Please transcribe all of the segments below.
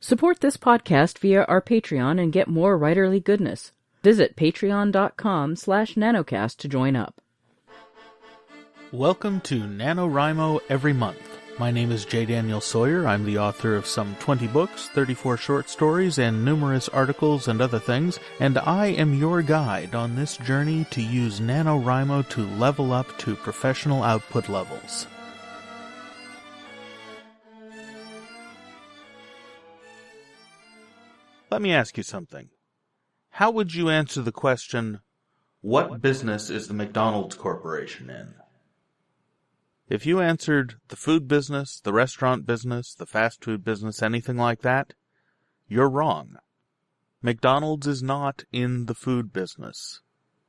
Support this podcast via our Patreon and get more writerly goodness. Visit patreon.com/nanocast to join up. Welcome to NaNoWriMo Every Month. My name is J. Daniel Sawyer. I'm the author of some 20 books, 34 short stories, and numerous articles and other things, and I am your guide on this journey to use NaNoWriMo to level up to professional output levels. Let me ask you something. How would you answer the question, what business is the McDonald's Corporation in? If you answered the food business, the restaurant business, the fast food business, anything like that, you're wrong. McDonald's is not in the food business.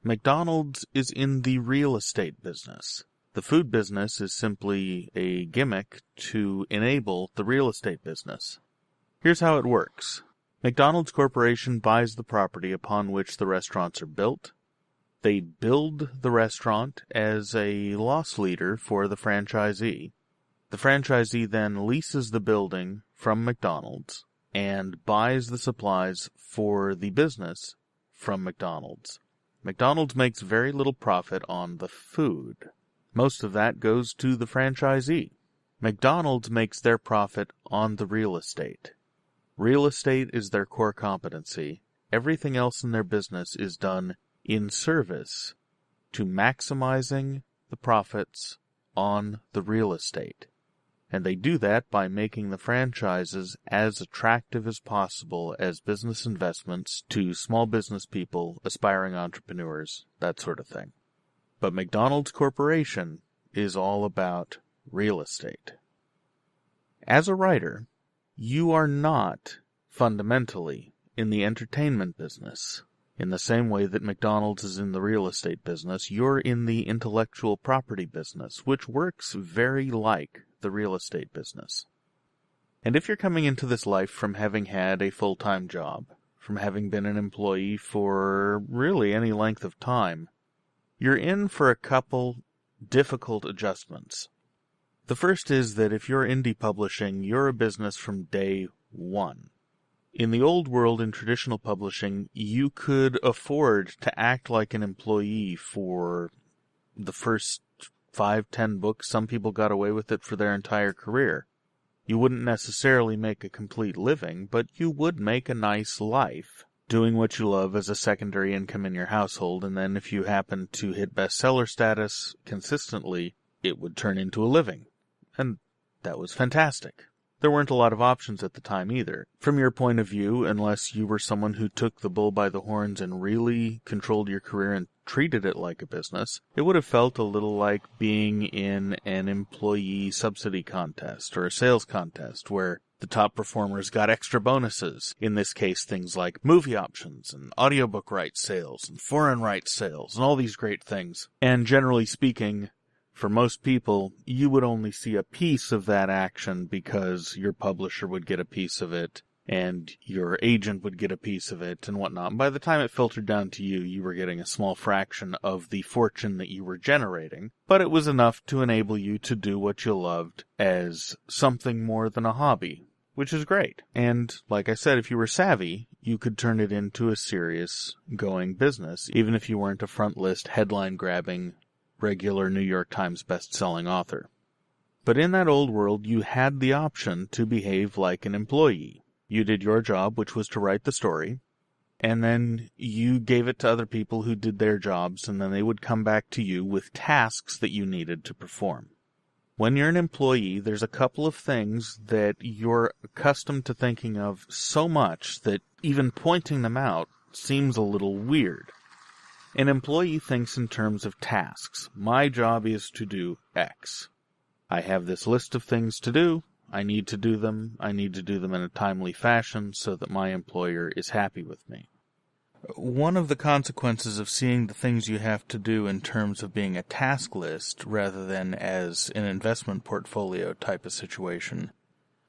McDonald's is in the real estate business. The food business is simply a gimmick to enable the real estate business. Here's how it works. McDonald's Corporation buys the property upon which the restaurants are built. They build the restaurant as a loss leader for the franchisee. The franchisee then leases the building from McDonald's and buys the supplies for the business from McDonald's. McDonald's makes very little profit on the food. Most of that goes to the franchisee. McDonald's makes their profit on the real estate. Real estate is their core competency. Everything else in their business is done in service to maximizing the profits on the real estate. And they do that by making the franchises as attractive as possible as business investments to small business people, aspiring entrepreneurs, that sort of thing. But McDonald's Corporation is all about real estate. As a writer, you are not fundamentally in the entertainment business. In the same way that McDonald's is in the real estate business, you're in the intellectual property business, which works very like the real estate business. And if you're coming into this life from having had a full-time job, from having been an employee for really any length of time, you're in for a couple difficult adjustments. The first is that if you're indie publishing, you're a business from day one. In the old world, in traditional publishing, you could afford to act like an employee for the first 5-10 books. Some people got away with it for their entire career. You wouldn't necessarily make a complete living, but you would make a nice life doing what you love as a secondary income in your household, and then if you happen to hit bestseller status consistently, it would turn into a living. And that was fantastic. There weren't a lot of options at the time either. From your point of view, unless you were someone who took the bull by the horns and really controlled your career and treated it like a business, it would have felt a little like being in an employee subsidy contest or a sales contest where the top performers got extra bonuses. In this case, things like movie options and audiobook rights sales and foreign rights sales and all these great things. And generally speaking, for most people, you would only see a piece of that action because your publisher would get a piece of it and your agent would get a piece of it and whatnot. And by the time it filtered down to you, you were getting a small fraction of the fortune that you were generating, but it was enough to enable you to do what you loved as something more than a hobby, which is great. And like I said, if you were savvy, you could turn it into a serious going business, even if you weren't a front list headline-grabbing regular New York Times best-selling author. But in that old world, you had the option to behave like an employee. You did your job, which was to write the story, and then you gave it to other people who did their jobs, and then they would come back to you with tasks that you needed to perform. When you're an employee, there's a couple of things that you're accustomed to thinking of so much that even pointing them out seems a little weird. An employee thinks in terms of tasks. My job is to do X. I have this list of things to do. I need to do them. I need to do them in a timely fashion so that my employer is happy with me. One of the consequences of seeing the things you have to do in terms of being a task list rather than as an investment portfolio type of situation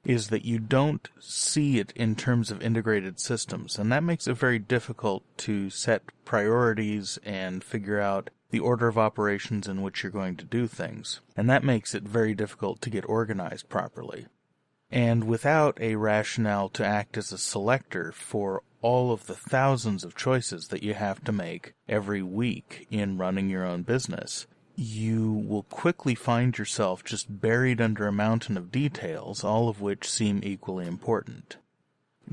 is that you don't see it in terms of integrated systems, and that makes it very difficult to set priorities and figure out the order of operations in which you're going to do things, and that makes it very difficult to get organized properly. and without a rationale to act as a selector for all of the thousands of choices that you have to make every week in running your own business, you will quickly find yourself just buried under a mountain of details, all of which seem equally important.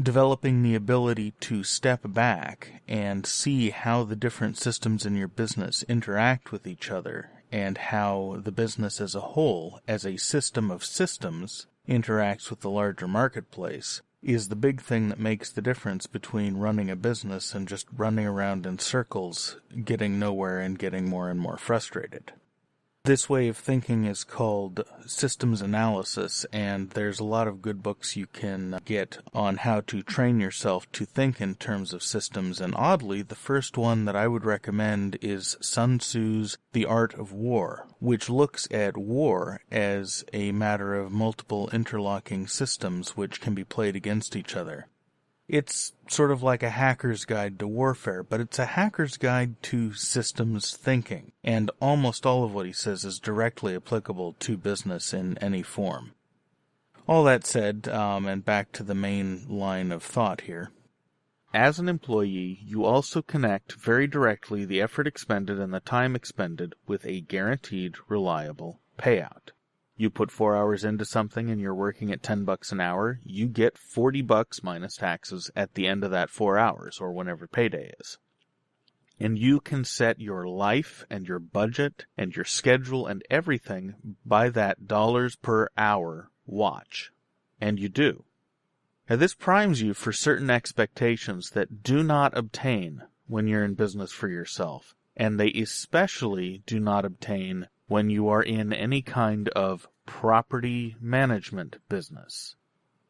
Developing the ability to step back and see how the different systems in your business interact with each other, and how the business as a whole, as a system of systems, interacts with the larger marketplace, is the big thing that makes the difference between running a business and just running around in circles, getting nowhere and getting more and more frustrated. This way of thinking is called systems analysis, and there's a lot of good books you can get on how to train yourself to think in terms of systems, and oddly, the first one that I would recommend is Sun Tzu's The Art of War, which looks at war as a matter of multiple interlocking systems which can be played against each other. It's sort of like a hacker's guide to warfare, but it's a hacker's guide to systems thinking, and almost all of what he says is directly applicable to business in any form. All that said, and back to the main line of thought here, as an employee, you also connect very directly the effort expended and the time expended with a guaranteed, reliable payout. You put 4 hours into something and you're working at $10 an hour, you get $40 minus taxes at the end of that 4 hours, or whenever payday is. And you can set your life and your budget and your schedule and everything by that dollars per hour watch. And you do. Now, this primes you for certain expectations that do not obtain when you're in business for yourself, and they especially do not obtain when you are in any kind of property management business.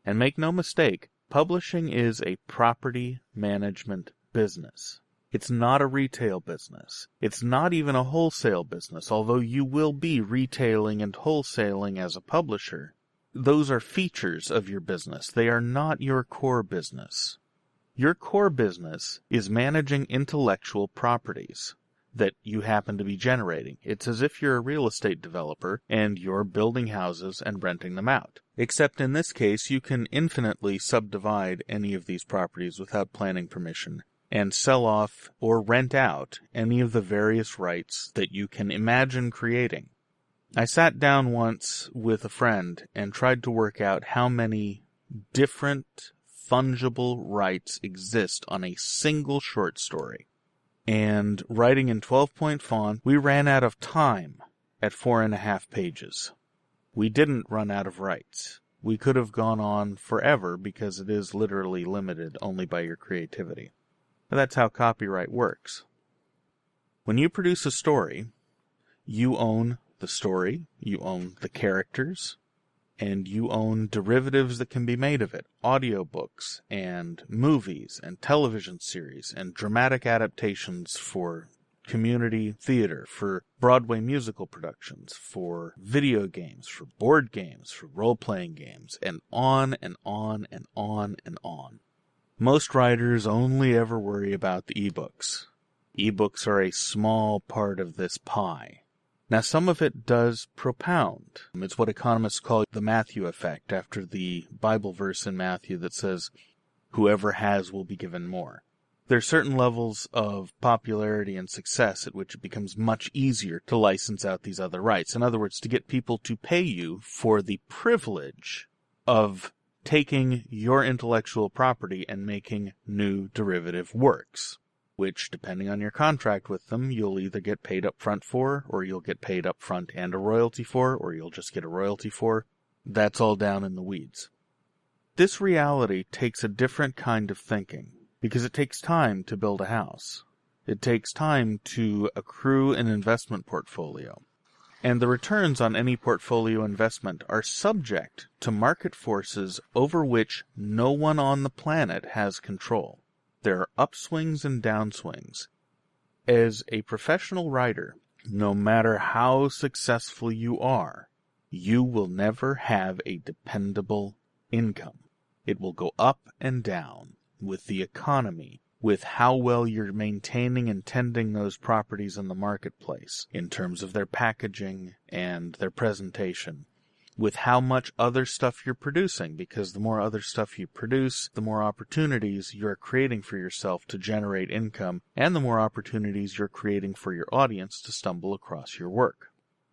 And make no mistake, publishing is a property management business. It's not a retail business. It's not even a wholesale business, although you will be retailing and wholesaling as a publisher. Those are features of your business. They are not your core business. Your core business is managing intellectual properties that you happen to be generating. It's as if you're a real estate developer and you're building houses and renting them out. Except in this case, you can infinitely subdivide any of these properties without planning permission and sell off or rent out any of the various rights that you can imagine creating. I sat down once with a friend and tried to work out how many different fungible rights exist on a single short story. And writing in 12-point font, we ran out of time at 4.5 pages. We didn't run out of rights. We could have gone on forever because it is literally limited only by your creativity. And that's how copyright works. When you produce a story, you own the story, you own the characters, and you own derivatives that can be made of it, audiobooks and movies and television series and dramatic adaptations for community theater, for Broadway musical productions, for video games, for board games, for role-playing games, and on and on and on and on. Most writers only ever worry about the ebooks. Ebooks are a small part of this pie. Now, some of it does propound. It's what economists call the Matthew effect, after the Bible verse in Matthew that says, whoever has will be given more. There are certain levels of popularity and success at which it becomes much easier to license out these other rights. In other words, to get people to pay you for the privilege of taking your intellectual property and making new derivative works, which, depending on your contract with them, you'll either get paid up front for, or you'll get paid up front and a royalty for, or you'll just get a royalty for. That's all down in the weeds. This reality takes a different kind of thinking, because it takes time to build a house. It takes time to accrue an investment portfolio. And the returns on any portfolio investment are subject to market forces over which no one on the planet has control. There are upswings and downswings. As a professional writer, no matter how successful you are, you will never have a dependable income. It will go up and down with the economy, with how well you're maintaining and tending those properties in the marketplace in terms of their packaging and their presentation. with how much other stuff you're producing, because the more other stuff you produce, the more opportunities you're creating for yourself to generate income, and the more opportunities you're creating for your audience to stumble across your work.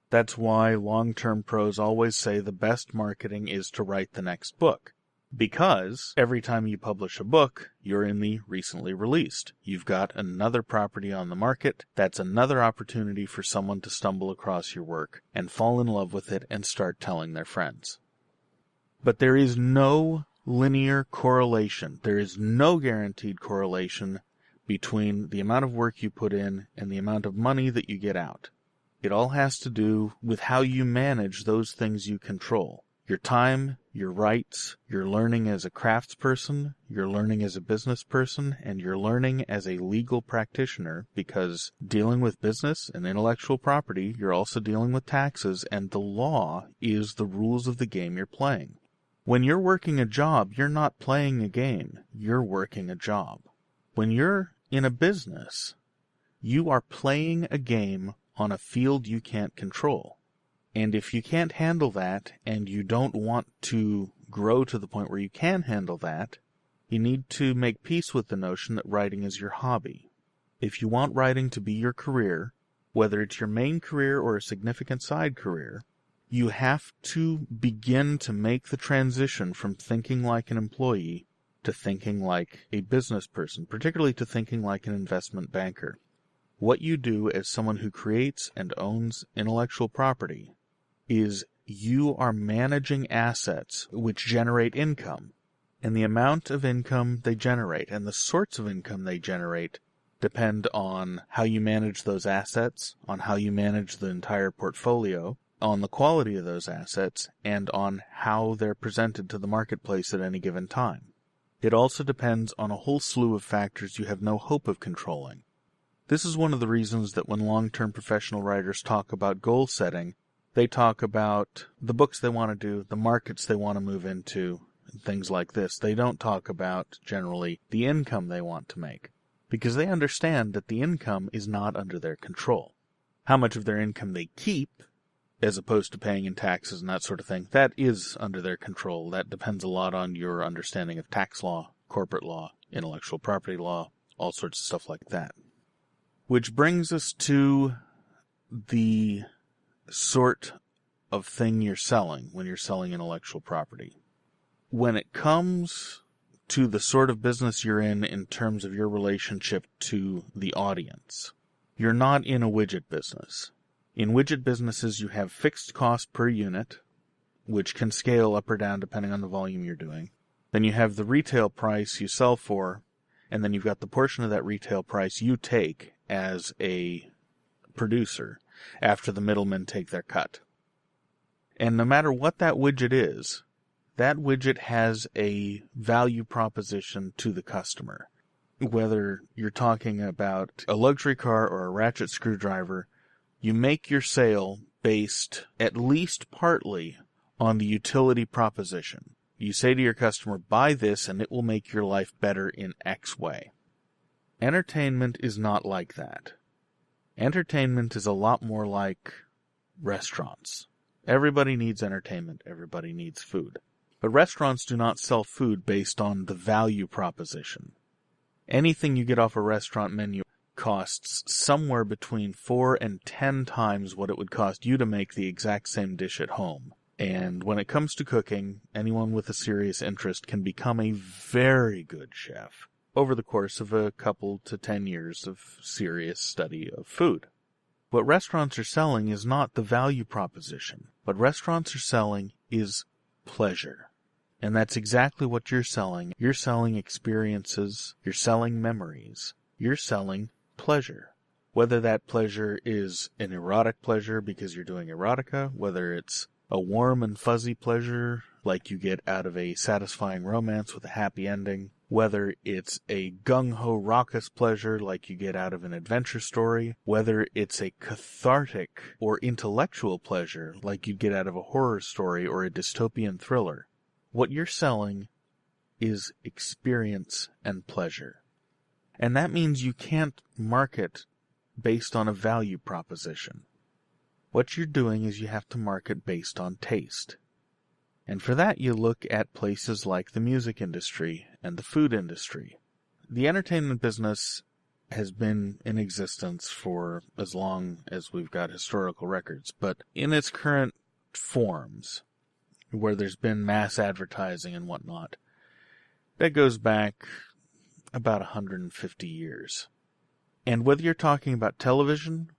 That's why long-term pros always say the best marketing is to write the next book. Because every time you publish a book, you're in the recently released. You've got another property on the market. That's another opportunity for someone to stumble across your work and fall in love with it and start telling their friends. But there is no linear correlation. There is no guaranteed correlation between the amount of work you put in and the amount of money that you get out. It all has to do with how you manage those things you control. Your time, your rights, your learning as a craftsperson, your learning as a business person, and your learning as a legal practitioner, because dealing with business and intellectual property, you're also dealing with taxes, and the law is the rules of the game you're playing. When you're working a job, you're not playing a game, you're working a job. When you're in a business, you are playing a game on a field you can't control. And if you can't handle that, and you don't want to grow to the point where you can handle that, you need to make peace with the notion that writing is your hobby. If you want writing to be your career, whether it's your main career or a significant side career, you have to begin to make the transition from thinking like an employee to thinking like a business person, particularly to thinking like an investment banker. What you do as someone who creates and owns intellectual property is you are managing assets which generate income, and the amount of income they generate and the sorts of income they generate depend on how you manage those assets, on how you manage the entire portfolio, on the quality of those assets, and on how they're presented to the marketplace at any given time. It also depends on a whole slew of factors you have no hope of controlling. This is one of the reasons that when long-term professional writers talk about goal setting, they talk about the books they want to do, the markets they want to move into, and things like this. They don't talk about, generally, the income they want to make, because they understand that the income is not under their control. How much of their income they keep, as opposed to paying in taxes and that sort of thing, that is under their control. That depends a lot on your understanding of tax law, corporate law, intellectual property law, all sorts of stuff like that. Which brings us to the sort of thing you're selling when you're selling intellectual property. When it comes to the sort of business you're in terms of your relationship to the audience, you're not in a widget business. In widget businesses, you have fixed cost per unit, which can scale up or down depending on the volume you're doing. Then you have the retail price you sell for, and then you've got the portion of that retail price you take as a producer after the middlemen take their cut. And no matter what that widget is, that widget has a value proposition to the customer. Whether you're talking about a luxury car or a ratchet screwdriver, you make your sale based at least partly on the utility proposition. You say to your customer, buy this and it will make your life better in X way. Entertainment is not like that. Entertainment is a lot more like restaurants. Everybody needs entertainment. Everybody needs food. But restaurants do not sell food based on the value proposition. Anything you get off a restaurant menu costs somewhere between 4 and 10 times what it would cost you to make the exact same dish at home. And when it comes to cooking, anyone with a serious interest can become a very good chef over the course of a couple to 10 years of serious study of food. What restaurants are selling is not the value proposition. What restaurants are selling is pleasure. And that's exactly what you're selling. You're selling experiences. You're selling memories. You're selling pleasure. Whether that pleasure is an erotic pleasure because you're doing erotica, whether it's a warm and fuzzy pleasure like you get out of a satisfying romance with a happy ending, whether it's a gung-ho raucous pleasure like you get out of an adventure story, whether it's a cathartic or intellectual pleasure like you'd get out of a horror story or a dystopian thriller. What you're selling is experience and pleasure. And that means you can't market based on a value proposition. What you're doing is you have to market based on taste. And for that, you look at places like the music industry and the food industry. The entertainment business has been in existence for as long as we've got historical records, but in its current forms, where there's been mass advertising and whatnot, that goes back about 150 years. And whether you're talking about television,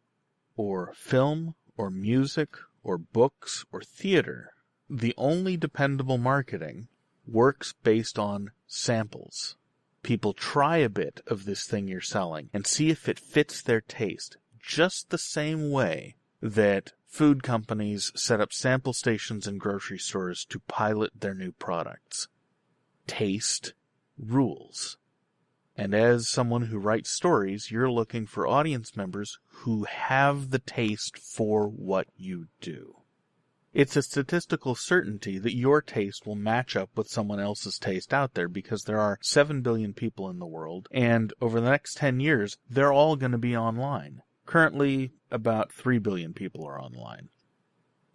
or film, or music, or books, or theater, the only dependable marketing works based on samples. People try a bit of this thing you're selling and see if it fits their taste, just the same way that food companies set up sample stations in grocery stores to pilot their new products. Taste rules. And as someone who writes stories, you're looking for audience members who have the taste for what you do. It's a statistical certainty that your taste will match up with someone else's taste out there, because there are 7 billion people in the world, and over the next 10 years, they're all going to be online. Currently, about 3 billion people are online.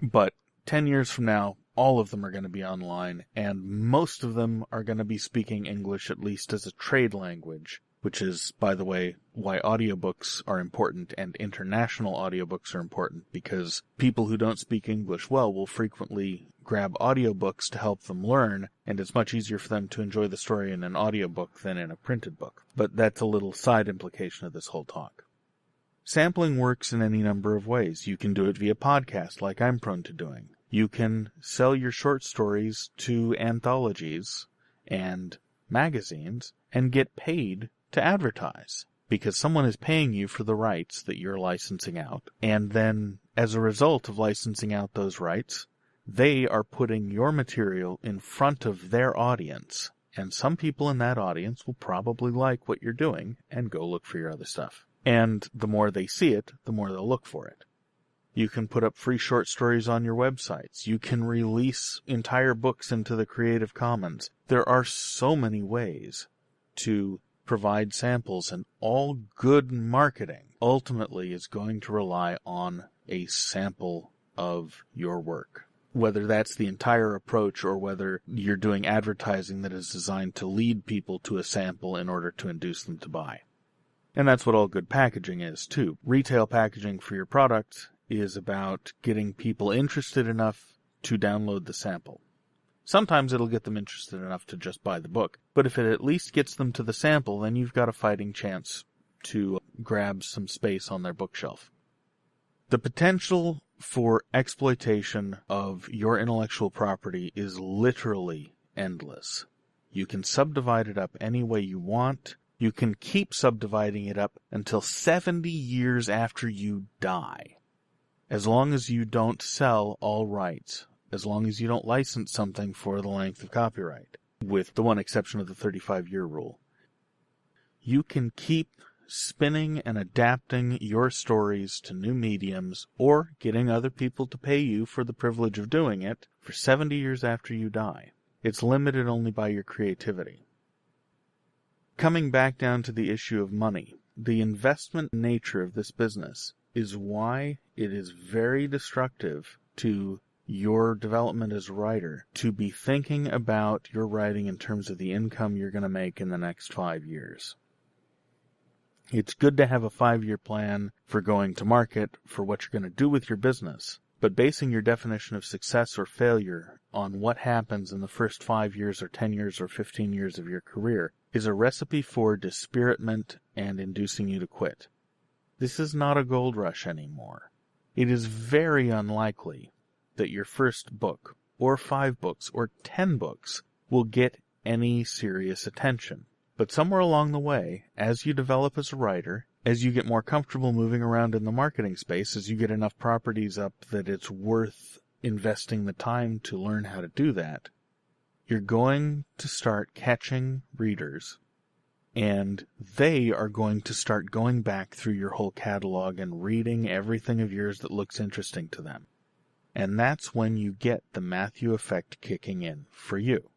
But 10 years from now, all of them are going to be online, and most of them are going to be speaking English, at least as a trade language, which is, by the way, why audiobooks are important and international audiobooks are important, because people who don't speak English well will frequently grab audiobooks to help them learn, and it's much easier for them to enjoy the story in an audiobook than in a printed book. But that's a little side implication of this whole talk. Sampling works in any number of ways. You can do it via podcast, like I'm prone to doing. You can sell your short stories to anthologies and magazines and get paid to advertise, because someone is paying you for the rights that you're licensing out, and then as a result of licensing out those rights, they are putting your material in front of their audience, and some people in that audience will probably like what you're doing and go look for your other stuff. And the more they see it, the more they'll look for it. You can put up free short stories on your websites. You can release entire books into the Creative Commons. There are so many ways to provide samples, and all good marketing ultimately is going to rely on a sample of your work. Whether that's the entire approach or whether you're doing advertising that is designed to lead people to a sample in order to induce them to buy. And that's what all good packaging is, too. Retail packaging for your product is about getting people interested enough to download the sample. Sometimes it'll get them interested enough to just buy the book, but if it at least gets them to the sample, then you've got a fighting chance to grab some space on their bookshelf. The potential for exploitation of your intellectual property is literally endless. You can subdivide it up any way you want. You can keep subdividing it up until 70 years after you die. As long as you don't sell all rights, as long as you don't license something for the length of copyright, with the one exception of the 35-year rule. You can keep spinning and adapting your stories to new mediums, or getting other people to pay you for the privilege of doing it, for 70 years after you die. It's limited only by your creativity. Coming back down to the issue of money, the investment nature of this business is why it is very destructive to your development as a writer to be thinking about your writing in terms of the income you're going to make in the next 5 years. It's good to have a 5-year plan for going to market, for what you're going to do with your business, but basing your definition of success or failure on what happens in the first 5 years or 10 years or 15 years of your career is a recipe for dispiritment and inducing you to quit. This is not a gold rush anymore. It is very unlikely that your first book, or 5 books, or 10 books will get any serious attention. But somewhere along the way, as you develop as a writer, as you get more comfortable moving around in the marketing space, as you get enough properties up that it's worth investing the time to learn how to do that, you're going to start catching readers, and they are going to start going back through your whole catalog and reading everything of yours that looks interesting to them. And that's when you get the Matthew effect kicking in for you.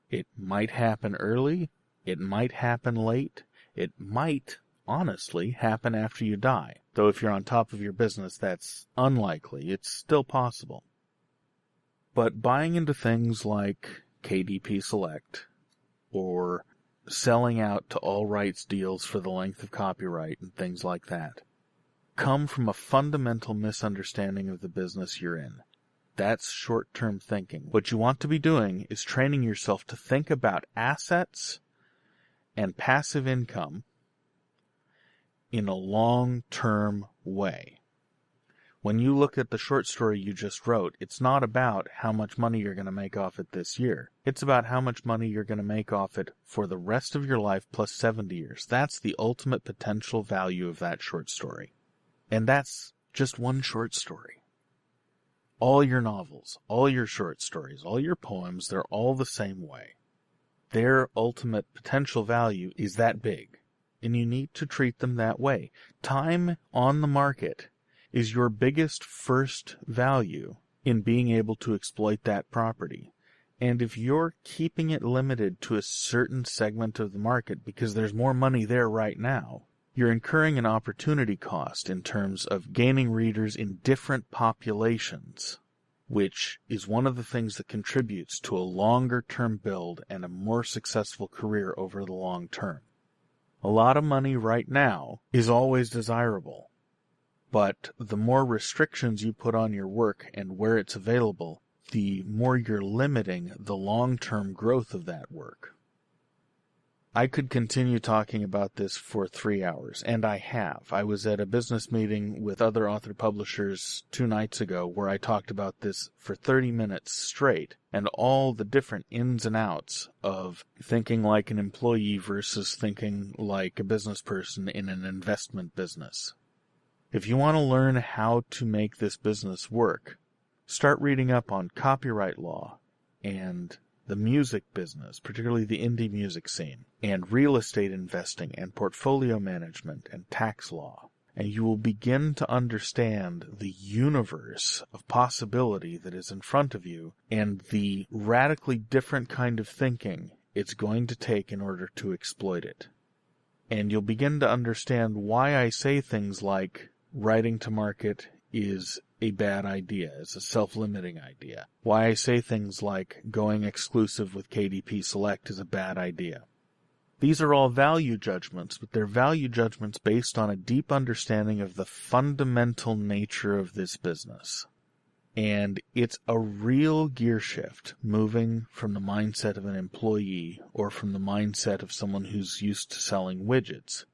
It might happen early, it might happen late, it might, honestly, happen after you die. Though if you're on top of your business, that's unlikely. It's still possible. But buying into things like KDP Select or selling out to all rights deals for the length of copyright and things like that come from a fundamental misunderstanding of the business you're in. That's short-term thinking. What you want to be doing is training yourself to think about assets and passive income in a long-term way. When you look at the short story you just wrote, it's not about how much money you're going to make off it this year. It's about how much money you're going to make off it for the rest of your life plus 70 years. That's the ultimate potential value of that short story. And that's just one short story. All your novels, all your short stories, all your poems, they're all the same way. Their ultimate potential value is that big, and you need to treat them that way. Time on the market is your biggest first value in being able to exploit that property. And if you're keeping it limited to a certain segment of the market because there's more money there right now, you're incurring an opportunity cost in terms of gaining readers in different populations, which is one of the things that contributes to a longer-term build and a more successful career over the long term. A lot of money right now is always desirable, but the more restrictions you put on your work and where it's available, the more you're limiting the long-term growth of that work. I could continue talking about this for 3 hours, and I have. I was at a business meeting with other author-publishers 2 nights ago where I talked about this for 30 minutes straight, and all the different ins and outs of thinking like an employee versus thinking like a business person in an investment business. If you want to learn how to make this business work, start reading up on copyright law and the music business, particularly the indie music scene, and real estate investing and portfolio management and tax law. And you will begin to understand the universe of possibility that is in front of you and the radically different kind of thinking it's going to take in order to exploit it. And you'll begin to understand why I say things like writing to market is a bad idea, is a self-limiting idea. Why I say things like going exclusive with KDP Select is a bad idea. These are all value judgments, but they're value judgments based on a deep understanding of the fundamental nature of this business. And it's a real gear shift moving from the mindset of an employee or from the mindset of someone who's used to selling widgets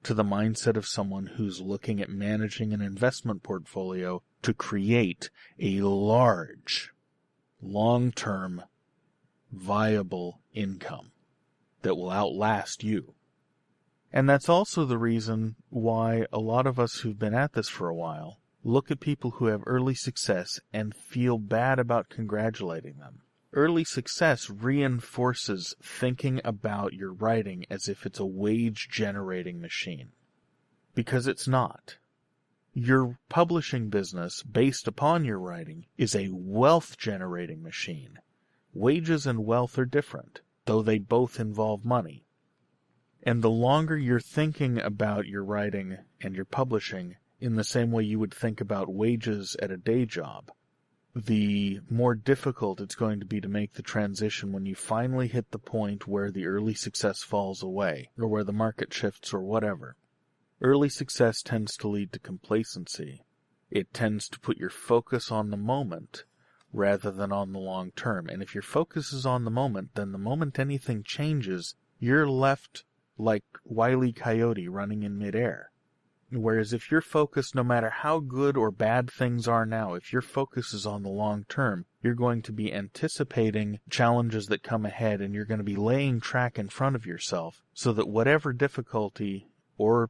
to the mindset of someone who's looking at managing an investment portfolio to create a large, long-term, viable income that will outlast you. And that's also the reason why a lot of us who've been at this for a while look at people who have early success and feel bad about congratulating them. Early success reinforces thinking about your writing as if it's a wage-generating machine. Because it's not. Your publishing business, based upon your writing, is a wealth-generating machine. Wages and wealth are different, though they both involve money. And the longer you're thinking about your writing and your publishing in the same way you would think about wages at a day job, the more difficult it's going to be to make the transition when you finally hit the point where the early success falls away, or where the market shifts, or whatever. Early success tends to lead to complacency. It tends to put your focus on the moment rather than on the long term. And if your focus is on the moment, then the moment anything changes, you're left like Wile E. Coyote running in midair. Whereas if your focus, no matter how good or bad things are now, if your focus is on the long term, you're going to be anticipating challenges that come ahead, and you're going to be laying track in front of yourself so that whatever difficulty or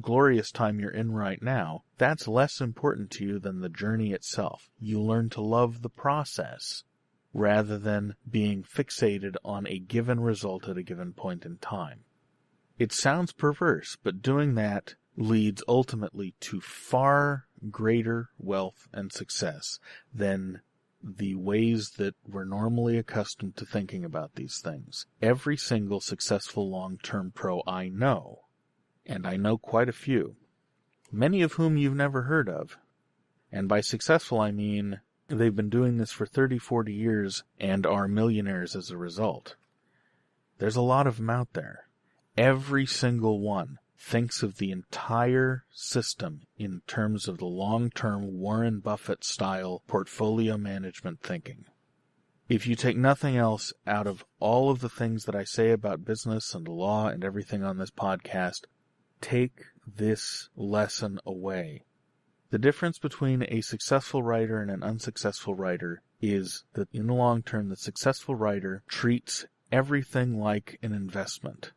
glorious time you're in right now, that's less important to you than the journey itself. You learn to love the process rather than being fixated on a given result at a given point in time. It sounds perverse, but doing that leads ultimately to far greater wealth and success than the ways that we're normally accustomed to thinking about these things. Every single successful long-term pro I know, and I know quite a few, many of whom you've never heard of, and by successful I mean They've been doing this for 30, 40 years and are millionaires as a result. There's a lot of them out there. Every single one thinks of the entire system in terms of the long-term Warren Buffett-style portfolio management thinking. If you take nothing else out of all of the things that I say about business and the law and everything on this podcast, take this lesson away. The difference between a successful writer and an unsuccessful writer is that in the long term, the successful writer treats everything like an investment.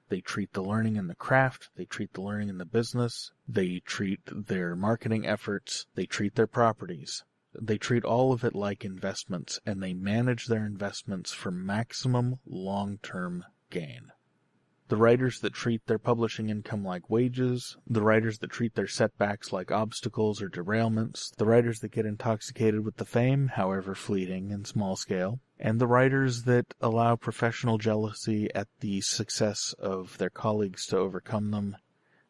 They treat the learning in the craft, they treat the learning in the business, they treat their marketing efforts, they treat their properties. They treat all of it like investments, and they manage their investments for maximum long-term gain. The writers that treat their publishing income like wages, the writers that treat their setbacks like obstacles or derailments, the writers that get intoxicated with the fame, however fleeting and small scale, and the writers that allow professional jealousy at the success of their colleagues to overcome them,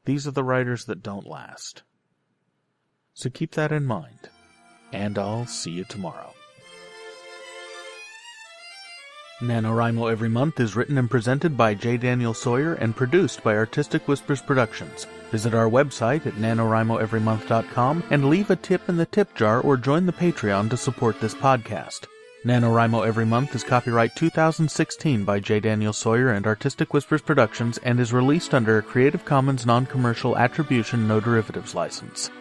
these are the writers that don't last. So keep that in mind, and I'll see you tomorrow. NaNoWriMo Every Month is written and presented by J. Daniel Sawyer and produced by Artistic Whispers Productions. Visit our website at nanowrimoeverymonth.com and leave a tip in the tip jar or join the Patreon to support this podcast. NaNoWriMo Every Month is copyright 2016 by J. Daniel Sawyer and Artistic Whispers Productions and is released under a Creative Commons Non-Commercial Attribution No Derivatives license.